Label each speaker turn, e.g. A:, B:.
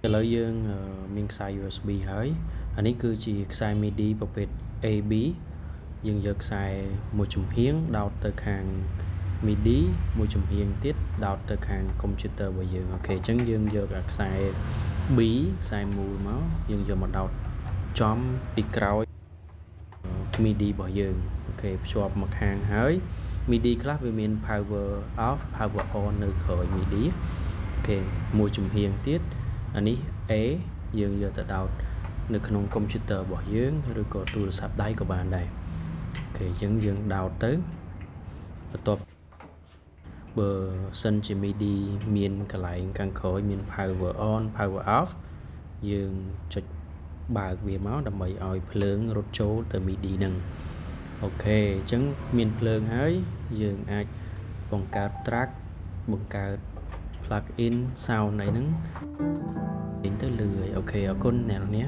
A: ឥឡូវយើងមានខ្សែ USB ហើយអានេះគឺជាខ្សែ MIDI ប្រភេទ AB យើងយកខ្សែមួយចំហៀងដោតទៅខាង MIDI មួយចំហៀងទៀតដោតទៅខាងកុំព្យូទ័ររបស់យើងអូខេអញ្ចឹងយើងយកអាខ្សែ B ខ្សែមូលមកយើងយកមកដោតចំពីក្រោយ MIDI របស់យើងអូខេភ្ជាប់មកខាងហើយ MIDI ខ្លះវាមាន power off power on នៅក្រោយ MIDI អូខេមួយចំហៀងទៀតអានេះ A យើងយកទៅដោតនៅក្នុងកុំព្យូទ័ររបស់យើងឬក៏ទូរស័ព្ទដៃក៏បានដែរអូខេអញ្ចឹងយើងដោតទៅបន្ទាប់បើសិនជា MIDI មានកន្លែងខាងក្រោយមាន power on power off យើងចុចបើកវាមកដើម្បីឲ្យភ្លើងរត់ចូលទៅ MIDI ហ្នឹងអូខេអញ្ចឹងមានភ្លើងហើយយើងអាចបង្កើត track បង្កើត plug in sound អីហ្នឹងទៅលឿនអូខេអរគុណអ្នកនរ